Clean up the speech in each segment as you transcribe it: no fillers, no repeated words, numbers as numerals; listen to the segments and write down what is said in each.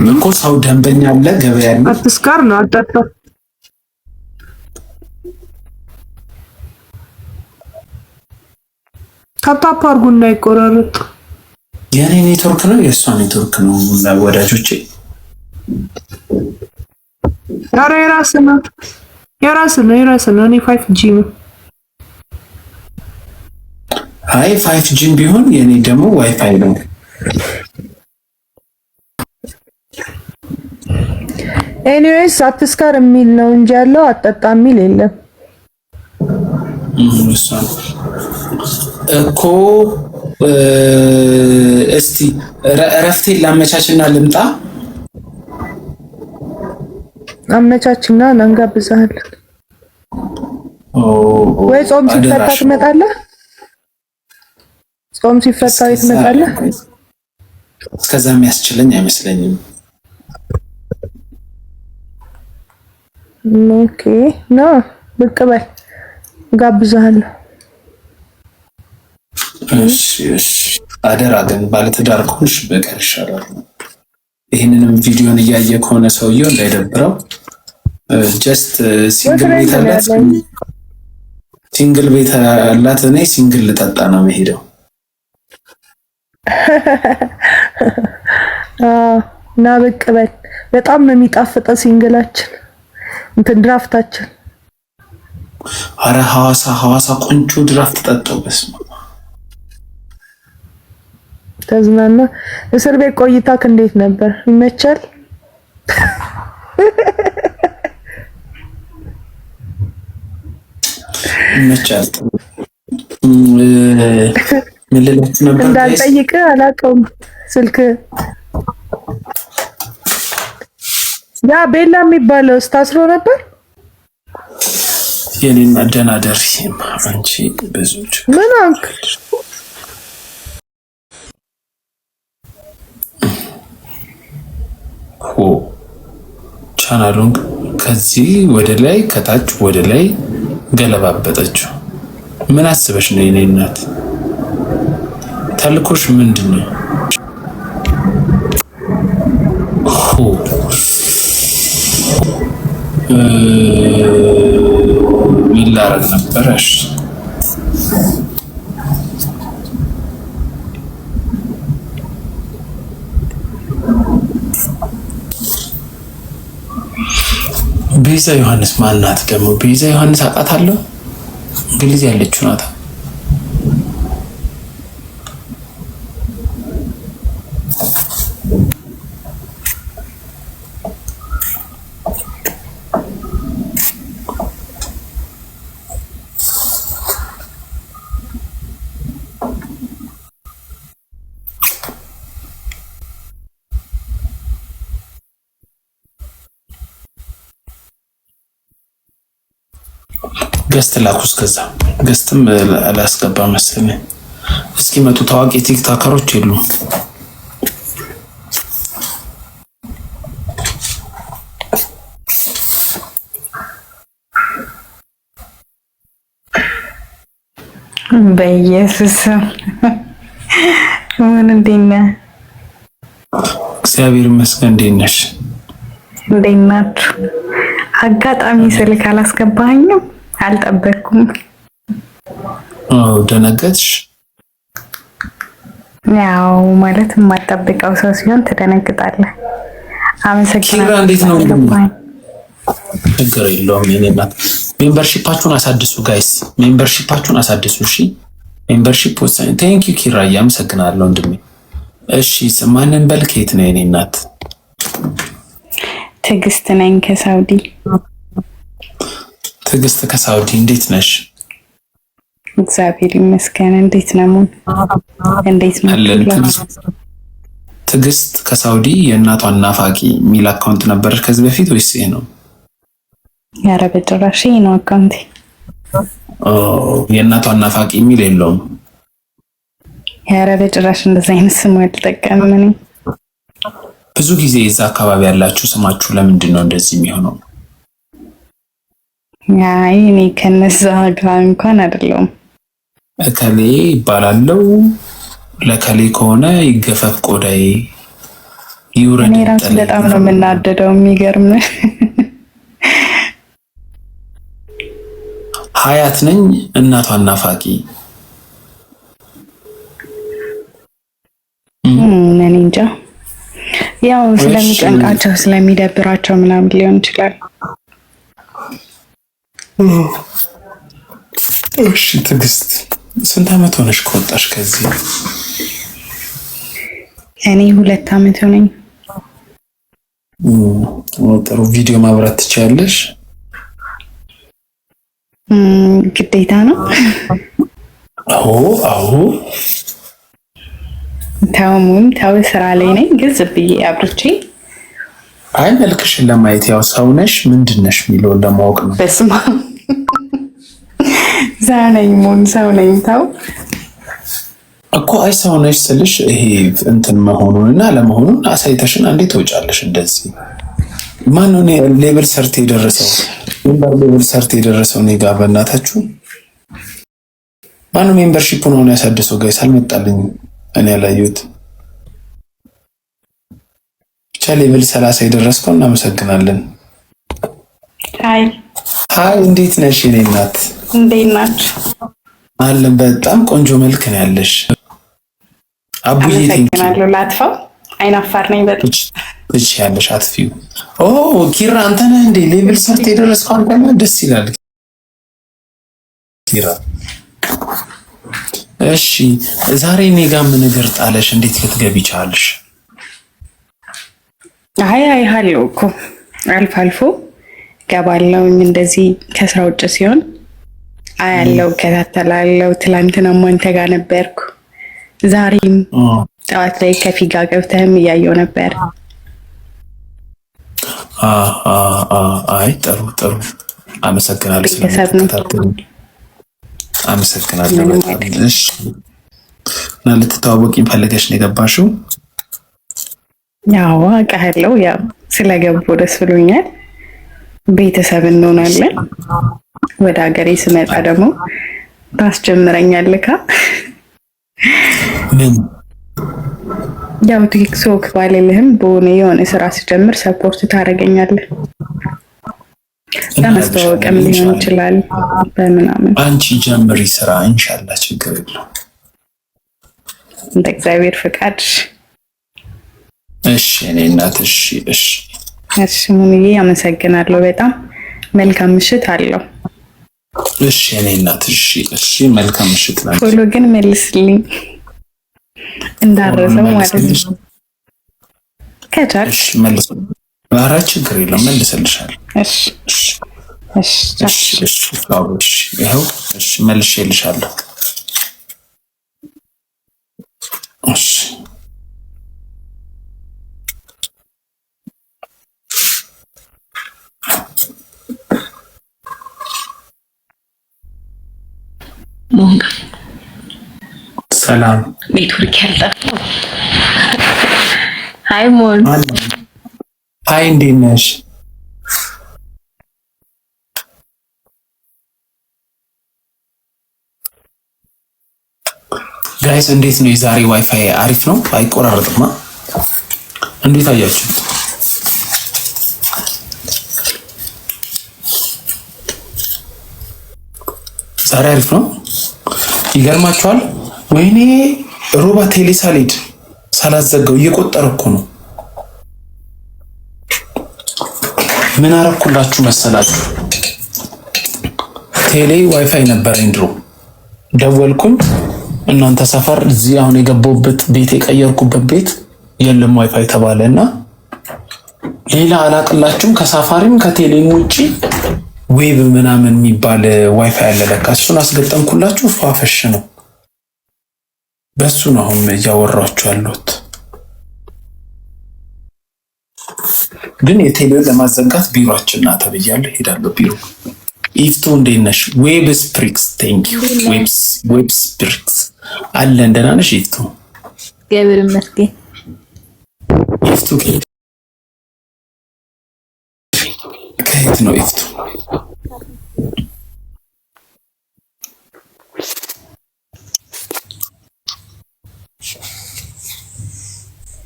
እኮ ሰው ደንበኛ አለ ገበያ አለ። አትስካር ነው አጣጣ ታፕታፕ አድርጉና ይቆራረጥ። የኔ ኔትወርክ ነው የእሷ ኔትወርክ ነው ወዳጆቼ? ኧረ የራስህ ነው የራስህ ነው። እኔ 5G ነው። አይ 5G ቢሆን የኔ ደግሞ ዋይፋይ ነው። ኤኒዌይስ አትስካር የሚል ነው እንጂ ያለው አጠጣ የሚል የለም እኮ። እስቲ እረፍቴን ላመቻችና ልምጣ። አመቻችና እንጋብዝሃለን። ወይ ጾም ሲፈታ ትመጣለህ? ጾም ሲፈታ ትመጣለህ? እስከዛ የሚያስችለኝ አይመስለኝም። ኦኬ ና ብቅ በል ጋብዝሃለሁ። እሺ አደራ ግን ባለትዳር ከሆንሽ በቀር ይሻላል። ይህንንም ቪዲዮን እያየ ከሆነ ሰውየው እንዳይደብረው። ጀስት ሲንግል ቤት አላት፣ ሲንግል ቤት አላት። እኔ ሲንግል ልጠጣ ነው የምሄደው። እና ብቅ በል። በጣም ነው የሚጣፍጠው ሲንግላችን እንትን ድራፍታችን። አረ ሐዋሳ ቆንጆ ድራፍት ጠጣው። በስመ አብ ተዝናና። እስር ቤት ቆይታክ እንዴት ነበር? ይመቻል? ይመቻል። ምን ልላችሁ ነበር? እንዳልጠይቅህ አላውቀውም። ስልክ ያ ቤላ የሚባለው ታስሮ ነበር። የኔና ደህና ደርሲም አንቺ ብዙ ምን አንክ ቻናሉን ከዚህ ወደ ላይ ከታች ወደ ላይ ገለባበጠችው። ምን አስበሽ ነው የኔ እናት? ተልኮሽ ምንድነው? ምን ላረግ ነበረሽ? ቤዛ ዮሐንስ ማናት ደግሞ? ቤዛ ዮሐንስ አውቃታለሁ። እንግሊዝ ያለችው ናት። ገስት ላኩስ። ከዛ ገስትም አላስገባ መሰለኝ። እስኪ መጡ ታዋቂ ቲክቶከሮች የሉ? በኢየሱስ ምን እንዴት ነህ? እግዚአብሔር ይመስገን። እንዴት ነሽ? እንዴት ናችሁ? አጋጣሚ ስልክ አላስገባኝም። አልጠበኩም። ደነገጥሽ? ያው ማለት የማጠብቀው ሰው ሲሆን ትደነግጣለህ። አመሰግናለሁ። እንዴት ነው? ችግር የለውም። የኔ እናት ሜምበርሺፓችሁን አሳድሱ ጋይስ፣ ሜምበርሺፓችሁን አሳድሱ። እሺ ሜምበርሺፕ ወሳኝ። ቴንክ ዩ ኪራዬ፣ አመሰግናለሁ ወንድሜ። እሺ ማንን በል? ከየት ነው የኔ እናት? ትዕግስት ነኝ ከሳውዲ። ትዕግስት ከሳውዲ፣ እንዴት ነሽ? እግዚአብሔር ይመስገን። እንዴት ነው? እንዴት ነው? ትዕግስት ከሳውዲ የእናቷን ናፋቂ የሚል አካውንት ነበረች ከዚህ በፊት ወይስ ይሄ ነው? ኧረ በጭራሽ ይሄ ነው አካውንቴ። የእናቷን ናፋቂ የሚል የለውም? ኧረ በጭራሽ እንደዛ አይነት ስም አልጠቀምም እኔ። ብዙ ጊዜ እዛ አካባቢ ያላችሁ ስማችሁ ለምንድን ነው እንደዚህ የሚሆነው? አይ እኔ ከነዛ ጋር እንኳን አይደለሁም። እከሌ ይባላለው። ለከሌ ከሆነ ይገፈፍ ቆዳዬ ይውረድ። እኔ ራሱ በጣም ነው የምናደደው። የሚገርም ሀያት ነኝ እናቷን ናፋቂ። እኔ እንጃ ያው ስለሚጨንቃቸው ስለሚደብራቸው ምናምን ሊሆን ይችላል። እሺ ትዕግስት ስንት ዓመት ሆነሽ ከወጣሽ ከዚህ? እኔ 2 ዓመት ሆነኝ። ጥሩ ቪዲዮ ማብራት ትችያለሽ? ግዴታ ነው? አዎ ተው ስራ ላይ ነኝ ግን ዝም ብዬ አብርቼ። አይ መልክሽን ለማየት ያው ሰው ነሽ ምንድን ነሽ የሚለውን ለማወቅ ነው። በስማ ሰው ነኝ ተው እኮ አይ ሰው ነሽ ስልሽ ይሄ እንትን መሆኑንና ለመሆኑን አሳይተሽን አንዴ ትወጫለሽ። እንደዚህ ማነው ሌብል ሰርት የደረሰው? ሌብል ሰርት የደረሰው እኔ ጋር በእናታችሁ ማነው ሜምበርሺፕ ነው ያሳደሰው? ጋይስ አልመጣልኝም። እኔ ያላየሁት ብቻ ሌብል 30 የደረስከው እናመሰግናለን። ሃይ እንዴት ነሽ የኔ እናት? እንዴት ናችሁ? አለን በጣም ቆንጆ መልክ ነው ያለሽ። አቡዬ አመሰግናለሁ። ላጥፋው አይናፋር ነኝ በጣም እቺ ያለሽ አጥፊው። ኪራ አንተ ነህ እንዴ ሌብል ሰርት የደረስከው? አንተ ነህ። ደስ ይላል ኪራ። እሺ ዛሬ እኔ ጋር ምን ነገር ጣለሽ? እንዴት ልትገቢ ቻልሽ? አይ ሃሎ እኮ አልፎ አልፎ ገባለሁ እንደዚህ ከስራ ውጭ ሲሆን አያለው፣ ከታተላለው። ትላንትና አንተ ጋር ነበርኩ። ዛሬም ጠዋት ላይ ከፊጋ ገብተህም እያየው ነበር። አይ ጥሩ አመሰግናለሁ። አመሰግናለሁ በጣም። እሺ እና ልትተዋወቂኝ ፈልገሽ ነው የገባሽው? ያው አውቃለሁ። ያው ስለገቡ ደስ ብሎኛል። ቤተሰብ እንሆናለን። ወደ ሀገሬ ስመጣ ደግሞ ታስጀምረኛለህ። ምን ያው ቲክቶክ ባልልህም በሆነ የሆነ ስራ ስጀምር ሰፖርት ታደርገኛለህ። ለማስተዋወቅም ሊሆን ይችላል በምናምን። አንቺ ጀምሪ ስራ ኢንሻአላህ፣ ችግር የለውም እንደ እግዚአብሔር ፍቃድ። እሺ እኔ እናት እሺ ሙኒዬ አመሰግናለሁ በጣም። መልካም ምሽት አለው። እሺ እኔ እናት እሺ መልካም ምሽት ነው። ፎሎ ግን መልስልኝ እንዳረሰው ማለት ነው ከቻልሽ። እሺ መልስ። ኧረ ችግር የለውም መልስልሻለሁ። ይኸው እሺ መልሼልሻለሁ። እሺ ሰላም ኔትወርክ ያልጠፋው። ሃይ ሞን ሃይ እንዴት ነሽ? ጋይስ እንዴት ነው የዛሬ ዋይፋይ? አሪፍ ነው አይቆራረጥማ? እንዴት አያችሁ? ዛሬ አሪፍ ነው። ይገርማችኋል። ወይኔ ሮባ ቴሌ ሳልሄድ ሳላዘጋው እየቆጠረ እኮ ነው። ምን አረኩላችሁ መሰላችሁ? ቴሌ ዋይፋይ ነበረኝ ድሮ። ደወልኩኝ እናንተ ሰፈር እዚህ አሁን የገባሁበት ቤት የቀየርኩበት ቤት የለም ዋይፋይ ተባለና ሌላ አላቅላችሁም ከሳፋሪም ከቴሌም ውጪ ዌብ ምናምን የሚባል ዋይፋይ አለ ለካ። እሱን አስገጠምኩላችሁ። ፏፈሽ ነው። በሱ ነው አሁን እያወራችሁ ያለሁት። ግን የቴሌውን ለማዘጋት ቢሮአችን ና ተብያለሁ። ሄዳለሁ ቢሮ። ኢፍቱ እንዴት ነሽ? ዌብ ስፕሪክስ ቴንክ ዩ። ዌብ ስፕሪክስ አለን። ደህና ነሽ ኢፍቱ? እግዚአብሔር ይመስገን። ኢፍቱ ከየት ነው ኢፍቱ?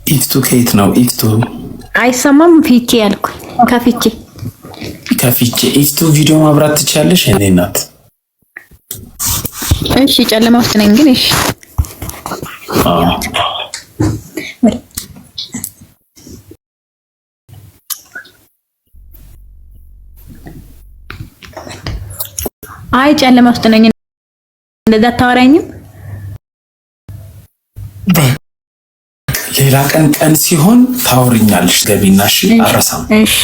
ኢፍቱ ከየት ነው? ኢፍቱ አይሰማም። ፊቼ ያልኩ ከፊቼ ኢፍቱ ቪዲዮ ማብራት ትችያለሽ? እኔ እናት እሺ፣ ጨለማ ውስጥ ነኝ ግን እሺ። አይ ጨለማ ውስጥ ነኝ። እንደዛ አታወራኝም። ሌላ ቀን ሲሆን ታወሪኛለሽ። ገቢና እሺ፣ አረሳም። እሺ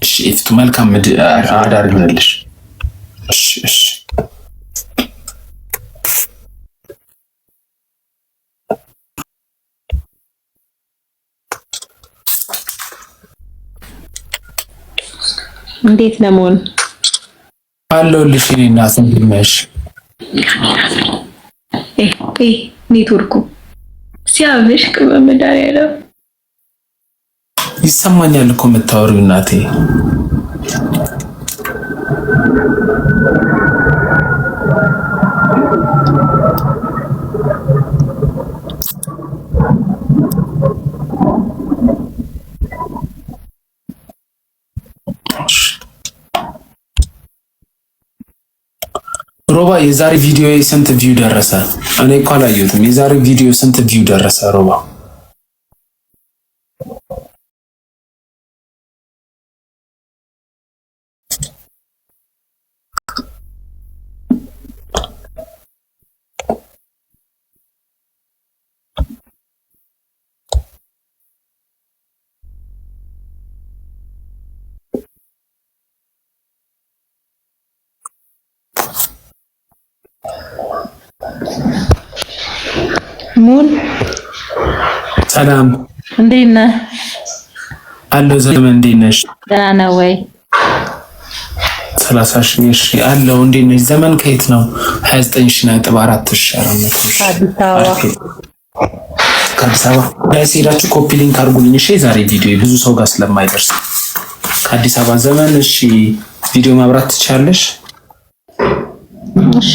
እሺ። ኢፍቱ መልካም አዳር ይሁንልሽ። እሺ እሺ። እንዴት ለመሆን አለሁልሽ። እኔ እናት እንዴት ነሽ? ኔትወርኩ ሲያብሽ በመድኃኒዓለም ይሰማኛል እኮ የምታወሪው እናቴ። ሮባ የዛሬ ቪዲዮ ስንት ቪው ደረሰ? እኔ እኮ አላየሁትም። የዛሬ ቪዲዮ ስንት ቪው ደረሰ ሮባ? ሙን ሰላም፣ እንዴት ነህ? አለሁ። ዘመን እንዴት ነሽ? ደህና ነው ወይ? 30 ሺህ ነሽ? አለሁ። እንዴት ነሽ? ዘመን ከየት ነው? 29.4 ከአዲስ አበባ ጋይስ ሄዳችሁ ኮፒ ሊንክ አድርጉልኝ እሺ። ዛሬ ቪዲዮ ብዙ ሰው ጋር ስለማይደርስ ከአዲስ አበባ ዘመን። እሺ ቪዲዮ ማብራት ትችያለሽ? እሺ